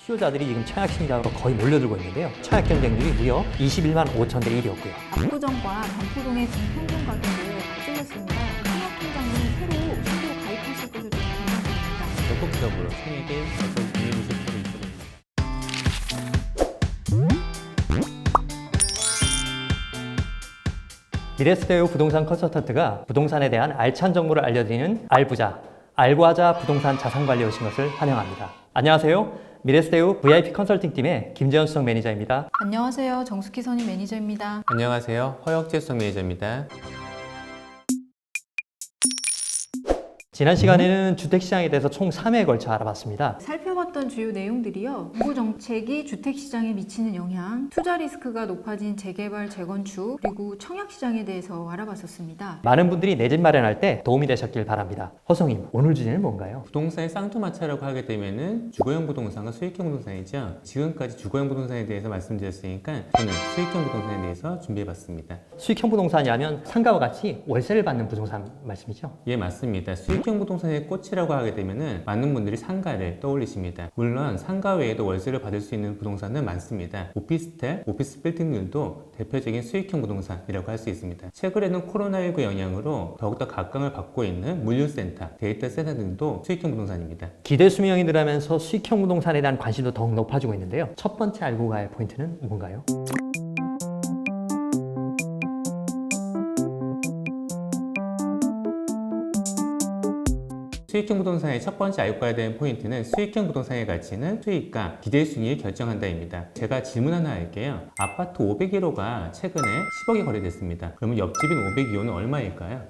수요자들이 지금 청약 신작으로 거의 몰려들고 있는데요. 청약 경쟁률이 무려 21만 5천 대 1이었고요. 압구정과 반포동의 중평균 가격을 앞질렀습니다. 청약통장은 새로 신규 가입하실 것을 권장드립니다. 적극적으로 청약에 어떤 기회를 실시하고 있습니다. 미래스테오 부동산 컨설턴트가 부동산에 대한 알찬 정보를 알려드리는 알부자, 알고 하자 부동산 자산관리에 오신 것을 환영합니다. 안녕하세요. 미래스테오 VIP 컨설팅팀의 김재현 수석 매니저입니다. 안녕하세요. 정숙희 선임 매니저입니다. 안녕하세요. 허혁재 수석 매니저입니다. 지난 시간에는 주택시장에 대해서 총 3회에 걸쳐 알아봤습니다. 살펴봤던 주요 내용들이요. 정부 정책이 주택시장에 미치는 영향, 투자 리스크가 높아진 재개발, 재건축, 그리고 청약시장에 대해서 알아봤었습니다. 많은 분들이 내 집 마련할 때 도움이 되셨길 바랍니다. 허성님, 오늘 주제는 뭔가요? 부동산의 쌍투마차라고 하게 되면은 주거형 부동산과 수익형 부동산이죠. 지금까지 주거형 부동산에 대해서 말씀드렸으니까 저는 수익형 부동산에 대해서 준비해봤습니다. 수익형 부동산이 하면 상가와 같이 월세를 받는 부동산 말씀이죠? 예, 맞습니다. 수익형 부동산의 꽃이라고 하게 되면은 많은 분들이 상가를 떠올리십니다. 물론 상가 외에도 월세를 받을 수 있는 부동산은 많습니다. 오피스텔, 오피스 빌딩들도 대표적인 수익형 부동산이라고 할 수 있습니다. 최근에는 코로나19 영향으로 더욱더 각광을 받고 있는 물류센터, 데이터 센터 등도 수익형 부동산입니다. 기대 수명이 늘어나면서 수익형 부동산에 대한 관심도 더욱 높아지고 있는데요. 첫 번째 알고 가야 할 포인트는 뭔가요? 수익형 부동산의 첫 번째 알고 가야 되는 포인트는 수익형 부동산의 가치는 수익과 기대 수익을 결정한다입니다. 제가 질문 하나 할게요. 아파트 501호가 최근에 10억에 거래됐습니다. 그러면 옆집인 502호는 얼마일까요?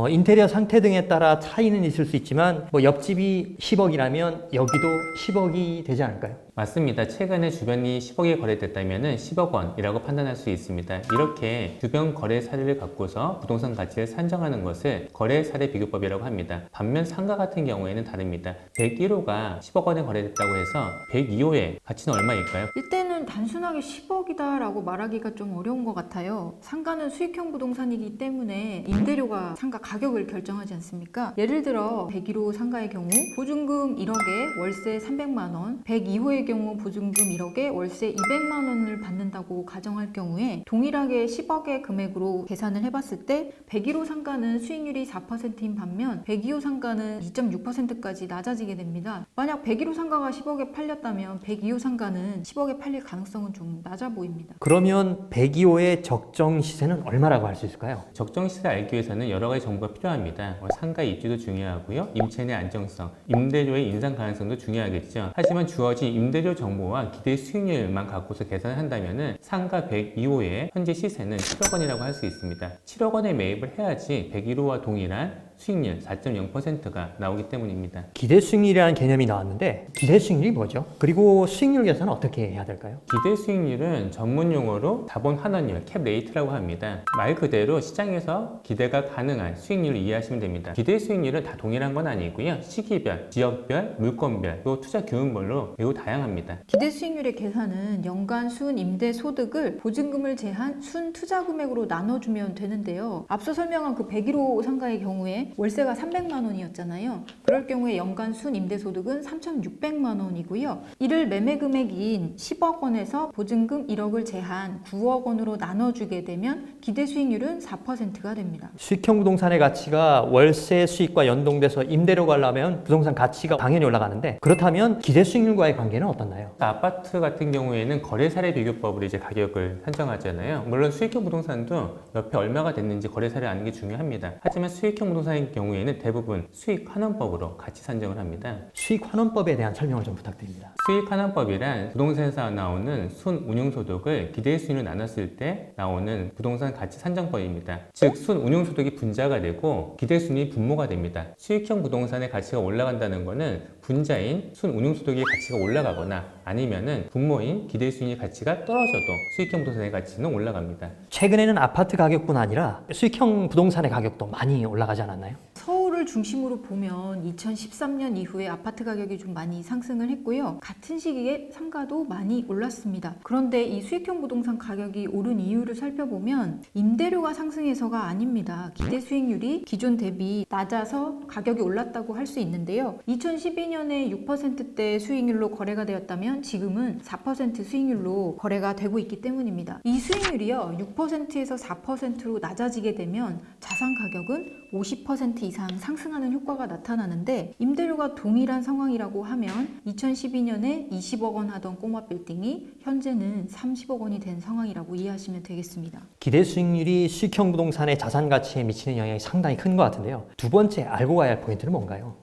인테리어 상태 등에 따라 차이는 있을 수 있지만 옆집이 10억이라면 여기도 10억이 되지 않을까요? 맞습니다. 최근에 주변이 10억에 거래됐다면 10억 원이라고 판단할 수 있습니다. 이렇게 주변 거래 사례를 갖고서 부동산 가치를 산정하는 것을 거래 사례 비교법이라고 합니다. 반면 상가 같은 경우에는 다릅니다. 101호가 10억 원에 거래됐다고 해서 102호의 가치는 얼마일까요? 이때는 단순하게 10억이다 라고 말하기가 좀 어려운 것 같아요. 상가는 수익형 부동산이기 때문에 임대료가 상가 가격을 결정하지 않습니까? 예를 들어 101호 상가의 경우 보증금 1억에 월세 300만 원, 102호의 경우 보증금 1억에 월세 200만 원을 받는다고 가정할 경우에 동일하게 10억의 금액으로 계산을 해봤을 때 101호 상가는 수익률이 4%인 반면 102호 상가는 2.6%까지 낮아지게 됩니다. 만약 101호 상가가 10억에 팔렸다면 102호 상가는 10억에 팔릴 가능성은 좀 낮아 보입니다. 그러면 102호의 적정 시세는 얼마라고 할 수 있을까요? 적정 시세를 알기 위해서는 여러 가지 정보가 필요합니다. 상가 입지도 중요하고요. 임차 내 안정성, 임대료의 인상 가능성도 중요하겠죠. 하지만 주어진 임대료 정보와 기대 수익률만 갖고서 계산을 한다면 상가 102호의 현재 시세는 7억 원이라고 할 수 있습니다. 7억 원에 매입을 해야지 101호와 동일한 수익률 4.0%가 나오기 때문입니다. 기대 수익률이라는 개념이 나왔는데 기대 수익률이 뭐죠? 그리고 수익률 계산은 어떻게 해야 될까요? 기대 수익률은 전문 용어로 자본 환원율, 캡 레이트라고 합니다. 말 그대로 시장에서 기대가 가능한 수익률을 이해하시면 됩니다. 기대 수익률은 다 동일한 건 아니고요. 시기별, 지역별, 물건별, 또 투자 규모별로 매우 다양합니다. 기대 수익률의 계산은 연간 순 임대 소득을 보증금을 제한 순 투자 금액으로 나눠주면 되는데요. 앞서 설명한 그 101호 상가의 경우에 월세가 300만 원이었잖아요. 그럴 경우에 연간 순 임대 소득은 3,600만 원이고요. 이를 매매 금액인 10억 원에서 보증금 1억을 제한 9억 원으로 나눠주게 되면 기대 수익률은 4%가 됩니다. 수익형 부동산의 가치가 월세 수익과 연동돼서 임대료가 올라가면 부동산 가치가 당연히 올라가는데 그렇다면 기대 수익률과의 관계는 어떻나요? 아파트 같은 경우에는 거래 사례 비교법으로 이제 가격을 산정하잖아요. 물론 수익형 부동산도 옆에 얼마가 됐는지 거래 사례를 아는 게 중요합니다. 하지만 수익형 부동산의 경우에는 대부분 수익 환원법으로 같이 산정을 합니다. 수익 환원법에 대한 설명을 좀 부탁드립니다. 수익 환원법이란 부동산에서 나오는 순 운용소득을 기대 수익률로 나눴을 때 나오는 부동산 가치 산정법입니다. 즉, 순 운용소득이 분자가 되고 기대 수익률이 분모가 됩니다. 수익형 부동산의 가치가 올라간다는 것은 분자인 순 운용소득의 가치가 올라가거나 아니면은 분모인 기대 수익률 가치가 떨어져도 수익형 부동산의 가치는 올라갑니다. 최근에는 아파트 가격뿐 아니라 수익형 부동산의 가격도 많이 올라가지 않았나요? 서울을 서울을 중심으로 보면 2013년 이후에 아파트 가격이 좀 많이 상승을 했고요. 같은 시기에 상가도 많이 올랐습니다. 그런데 이 수익형 부동산 가격이 오른 이유를 살펴보면 임대료가 상승해서가 아닙니다. 기대 수익률이 기존 대비 낮아서 가격이 올랐다고 할 수 있는데요. 2012년에 6%대 수익률로 거래가 되었다면 지금은 4% 수익률로 거래가 되고 있기 때문입니다. 이 수익률이요, 6%에서 4%로 낮아지게 되면 자산 가격은 50% 이상 상승하는 효과가 나타나는데, 임대료가 동일한 상황이라고 하면 2012년에 20억 원 하던 꼬마 빌딩이 현재는 30억 원이 된 상황이라고 이해하시면 되겠습니다. 기대 수익률이 수익형 부동산의 자산 가치에 미치는 영향이 상당히 큰 것 같은데요. 두 번째 알고 가야 할 포인트는 뭔가요?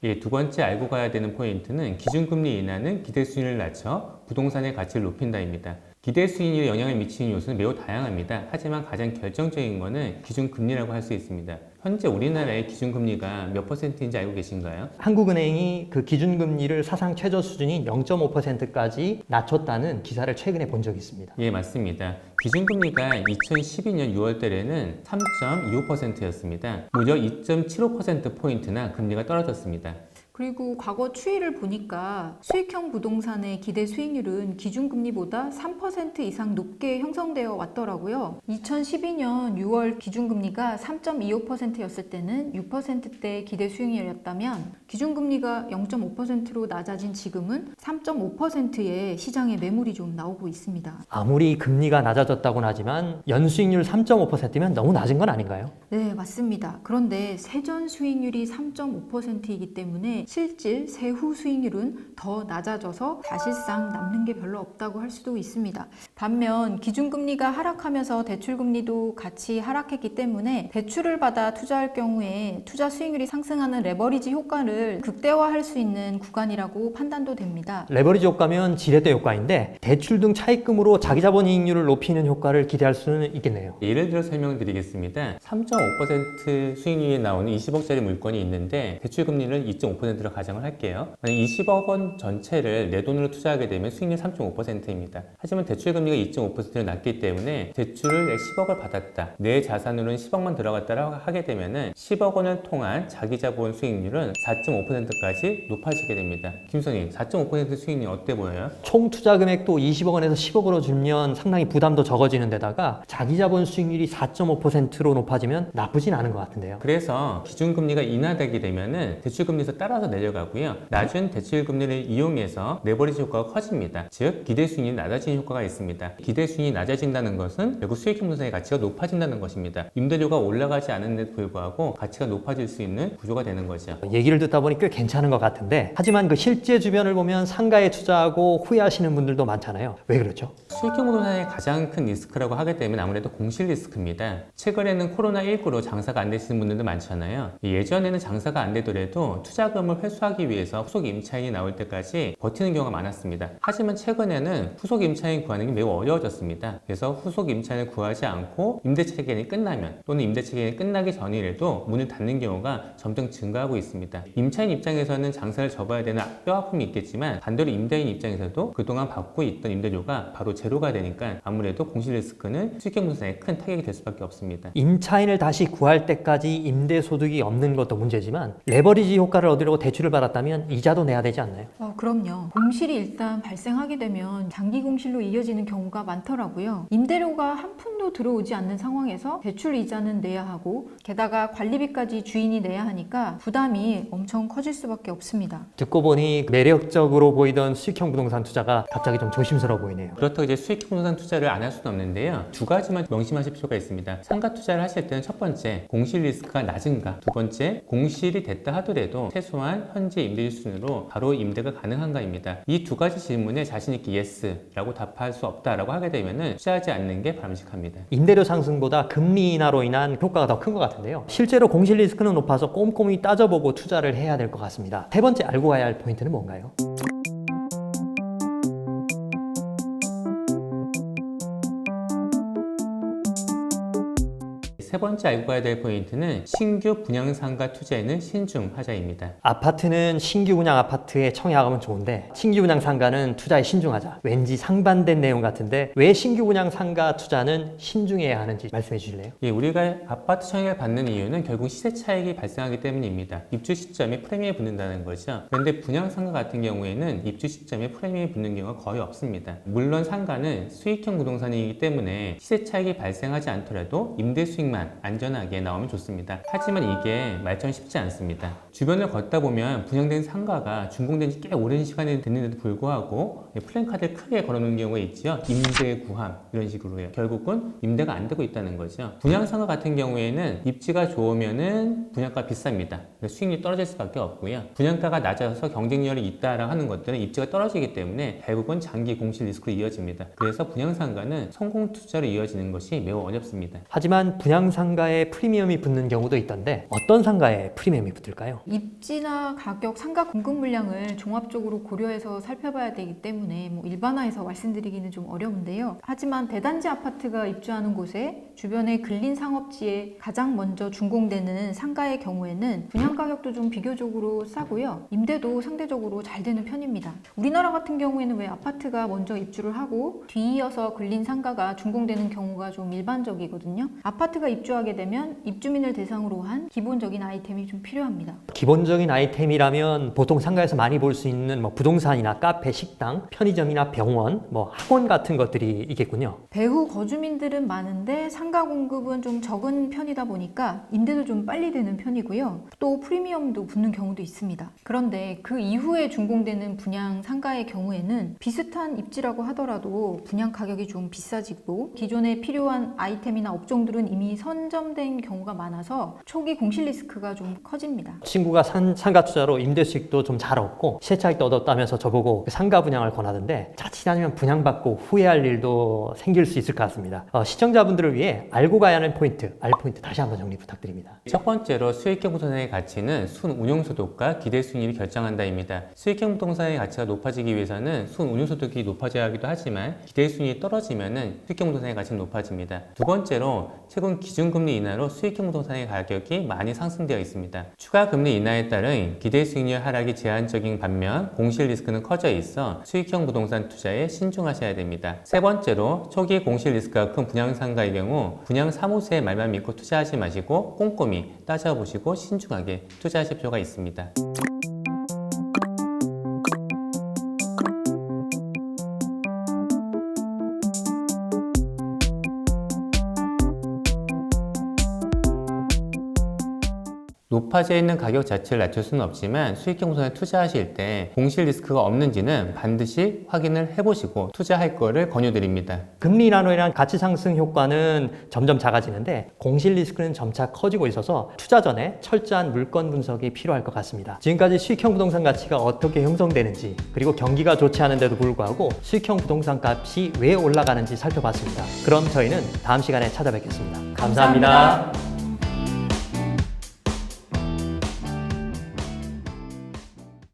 예, 두 번째 알고 가야 되는 포인트는 기준금리 인하는 기대 수익률을 낮춰 부동산의 가치를 높인다입니다. 기대 수익률에 영향을 미치는 요소는 매우 다양합니다. 하지만 가장 결정적인 것은 기준금리라고 할 수 있습니다. 현재 우리나라의 기준금리가 몇 %인지 알고 계신가요? 한국은행이 그 기준금리를 사상 최저 수준인 0.5%까지 낮췄다는 기사를 최근에 본 적이 있습니다. 예, 맞습니다. 기준금리가 2012년 6월 달에는 3.25%였습니다. 무려 2.75%포인트나 금리가 떨어졌습니다. 그리고 과거 추이를 보니까 수익형 부동산의 기대 수익률은 기준금리보다 3% 이상 높게 형성되어 왔더라고요. 2012년 6월 기준금리가 3.25%였을 때는 6%대 기대 수익률이었다면 기준금리가 0.5%로 낮아진 지금은 3.5%의 시장에 매물이 좀 나오고 있습니다. 아무리 금리가 낮아졌다고는 하지만 연수익률 3.5%면 너무 낮은 건 아닌가요? 네, 맞습니다. 그런데 세전 수익률이 3.5%이기 때문에 실질 세후 수익률은 더 낮아져서 사실상 남는 게 별로 없다고 할 수도 있습니다. 반면 기준금리가 하락하면서 대출금리도 같이 하락했기 때문에 대출을 받아 투자할 경우에 투자 수익률이 상승하는 레버리지 효과를 극대화할 수 있는 구간이라고 판단도 됩니다. 레버리지 효과면 지렛대 효과인데 대출 등 차입금으로 자기자본 이익률을 높이는 효과를 기대할 수는 있겠네요. 예를 들어 설명드리겠습니다. 3.5% 수익률이 나오는 20억짜리 물건이 있는데 대출금리를 2.5%로 가정을 할게요. 만약 20억 원 전체를 내 돈으로 투자하게 되면 수익률 3.5%입니다. 하지만 대출금리가 2.5%로 낮기 때문에 대출을 10억을 받았다. 내 자산으로는 10억만 들어갔다라고 하게 되면 10억 원을 통한 자기자본 수익률은 4.5%까지 높아지게 됩니다. 김선희, 4.5% 수익률이 어때 보여요? 총 투자 금액도 20억 원에서 10억으로 줄면 상당히 부담도 적어지는 데다가 자기자본 수익률이 4.5%로 높아지면 나쁘진 않은 것 같은데요. 그래서 기준금리가 인하되게 되면 대출금리에서 따라서 내려가고요. 낮은 대출금리를 이용해서 레버리지 효과가 커집니다. 즉 기대 수익률이 낮아지는 효과가 있습니다. 기대 수익률이 낮아진다는 것은 결국 수익형 부동산의 가치가 높아진다는 것입니다. 임대료가 올라가지 않은데도 불구하고 가치가 높아질 수 있는 구조가 되는 거죠. 얘기를 듣다 보니 꽤 괜찮은 것 같은데 하지만 그 실제 주변을 보면 상가에 투자하고 후회하시는 분들도 많잖아요. 왜 그렇죠? 수익형 부동산의 가장 큰 리스크라고 하게 되면 아무래도 공실 리스크입니다. 최근에는 코로나19로 장사가 안 되시는 분들도 많잖아요. 예전에는 장사가 안 되더라도 투자금을 회수하기 위해서 후속 임차인이 나올 때까지 버티는 경우가 많았습니다. 하지만 최근에는 후속 임차인 구하는 게 매우 어려워졌습니다. 그래서 후속 임차인을 구하지 않고 임대차 기간이 끝나면 또는 임대차 기간이 끝나기 전이라도 문을 닫는 경우가 점점 증가하고 있습니다. 임차인 입장에서는 장사를 접어야 되는 뼈아픔이 있겠지만 반대로 임대인 입장에서도 그동안 받고 있던 임대료가 바로 제로가 되니까 아무래도 공실 리스크는 수익형 부동산에 큰 타격이 될 수밖에 없습니다. 임차인을 다시 구할 때까지 임대소득이 없는 것도 문제지만 레버리지 효과를 얻으려고 대출을 받았다면 이자도 내야 되지 않나요? 그럼요. 공실이 일단 발생하게 되면 장기 공실로 이어지는 경우가 많더라고요. 임대료가 한 푼도 들어오지 않는 상황에서 대출 이자는 내야 하고 게다가 관리비까지 주인이 내야 하니까 부담이 엄청 커질 수밖에 없습니다. 듣고 보니 매력적으로 보이던 수익형 부동산 투자가 갑자기 좀 조심스러워 보이네요. 그렇다고 이제 수익형 부동산 투자를 안 할 수는 없는데요. 두 가지만 명심하실 필요가 있습니다. 상가 투자를 하실 때는 첫 번째, 공실 리스크가 낮은가? 두 번째, 공실이 됐다 하더라도 최소한 현재 임대 수준으로 바로 임대가 가능한가입니다. 이 두 가지 질문에 자신 있게 예스라고 답할 수 없다라고 하게 되면 투자하지 않는 게 바람직합니다. 임대료 상승보다 금리 인하로 인한 효과가 더 큰 것 같은데요. 실제로 공실 리스크는 높아서 꼼꼼히 따져보고 투자를 해야 될 것 같습니다. 세 번째 알고 가야 할 포인트는 뭔가요? 세 번째 알고 가야 될 포인트는 신규 분양상가 투자에는 신중하자입니다. 아파트는 신규 분양 아파트에 청약하면 좋은데 신규 분양 상가는 투자에 신중하자. 왠지 상반된 내용 같은데 왜 신규 분양 상가 투자는 신중해야 하는지 말씀해 주실래요? 예, 우리가 아파트 청약을 받는 이유는 결국 시세 차익이 발생하기 때문입니다. 입주 시점에 프리미엄이 붙는다는 거죠. 그런데 분양상가 같은 경우에는 입주 시점에 프리미엄이 붙는 경우가 거의 없습니다. 물론 상가는 수익형 부동산이기 때문에 시세 차익이 발생하지 않더라도 임대 수익만 안전하게 나오면 좋습니다. 하지만 이게 말처럼 쉽지 않습니다. 주변을 걷다 보면 분양된 상가가 준공된 지 꽤 오랜 시간이 됐는데도 불구하고 플랜카드를 크게 걸어놓은 경우가 있죠. 임대 구함 이런 식으로요. 결국은 임대가 안 되고 있다는 거죠. 분양상가 같은 경우에는 입지가 좋으면은 분양가 비쌉니다. 수익률이 떨어질 수밖에 없고요. 분양가가 낮아서 경쟁력이 있다라고 하는 것들은 입지가 떨어지기 때문에 결국은 장기 공실 리스크로 이어집니다. 그래서 분양상가는 성공 투자로 이어지는 것이 매우 어렵습니다. 하지만 분양 상가에 프리미엄이 붙는 경우도 있던데 어떤 상가에 프리미엄이 붙을까요? 입지나 가격, 상가 공급 물량을 종합적으로 고려해서 살펴봐야 되기 때문에 일반화해서 말씀드리기는 좀 어려운데요. 하지만 대단지 아파트가 입주하는 곳에 주변의 근린 상업지에 가장 먼저 준공되는 상가의 경우에는 분양 가격도 좀 비교적으로 싸고요. 임대도 상대적으로 잘 되는 편입니다. 우리나라 같은 경우에는 왜 아파트가 먼저 입주를 하고 뒤이어서 근린 상가가 준공되는 경우가 좀 일반적이거든요. 아파트가 입주하게 되면 입주민을 대상으로 한 기본적인 아이템이 좀 필요합니다. 기본적인 아이템이라면 보통 상가에서 많이 볼 수 있는 부동산이나 카페, 식당, 편의점이나 병원, 학원 같은 것들이 있겠군요. 배후 거주민들은 많은데 상가 공급은 좀 적은 편이다 보니까 임대도 좀 빨리 되는 편이고요. 또 프리미엄도 붙는 경우도 있습니다. 그런데 그 이후에 준공되는 분양 상가의 경우에는 비슷한 입지라고 하더라도 분양 가격이 좀 비싸지고 기존에 필요한 아이템이나 업종들은 이미 선점된 경우가 많아서 초기 공실 리스크가 좀 커집니다. 친구가 상가 투자로 임대 수익도 좀 잘 얻고 시세 차익도 얻었다면서 저보고 상가 분양을 권하던데 자칫 아니면 분양받고 후회할 일도 생길 수 있을 것 같습니다. 시청자분들을 위해 알고 가야 하는 포인트, 알포인트 다시 한번 정리 부탁드립니다. 첫 번째로 수익형 부동산의 가치는 순운용소득과 기대 수익률이 결정한다입니다. 수익형 부동산의 가치가 높아지기 위해서는 순운용소득이 높아져야 하기도 하지만 기대 수익률이 떨어지면은 수익형 부동산의 가치는 높아집니다. 두 번째로 최근 기준금리 인하로 수익형 부동산의 가격이 많이 상승되어 있습니다. 추가 금리 인하에 따른 기대 수익률 하락이 제한적인 반면 공실 리스크는 커져 있어 수익형 부동산 투자에 신중하셔야 됩니다. 세 번째로 초기 공실 리스크가 큰 분양상가의 경우 분양 사무소의 말만 믿고 투자하지 마시고 꼼꼼히 따져보시고 신중하게 투자하실 필요가 있습니다. 높아져 있는 가격 자체를 낮출 수는 없지만 수익형 부동산에 투자하실 때 공실 리스크가 없는지는 반드시 확인을 해보시고 투자할 거를 권유드립니다. 금리 인하로 인한 가치 상승 효과는 점점 작아지는데 공실 리스크는 점차 커지고 있어서 투자 전에 철저한 물건 분석이 필요할 것 같습니다. 지금까지 수익형 부동산 가치가 어떻게 형성되는지 그리고 경기가 좋지 않은데도 불구하고 수익형 부동산 값이 왜 올라가는지 살펴봤습니다. 그럼 저희는 다음 시간에 찾아뵙겠습니다. 감사합니다.